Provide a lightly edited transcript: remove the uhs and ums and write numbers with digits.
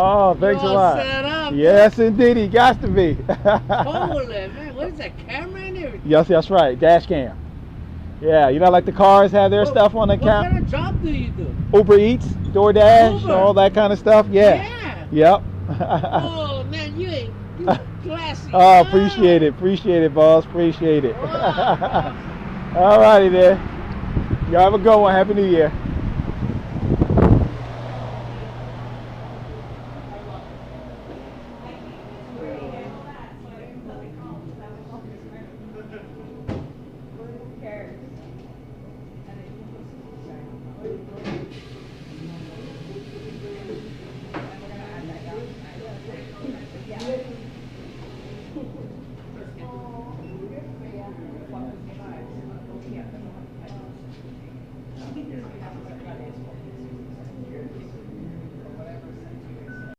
Oh, thanks a lot. Set up, yes, indeed, he got to be. Holy man, what is that, camera and everything? Yes, that's right, Dashcam. Yeah, you know, like the cars have their stuff on the camera. What camera. kind of job do you do? UberEats, Doordash, Uber. all that kind of stuff. Yeah. Yep. Oh man, you classy. Oh, appreciate it, boss. Appreciate it. Wow. All righty then. Y'all have a good one. Happy New Year.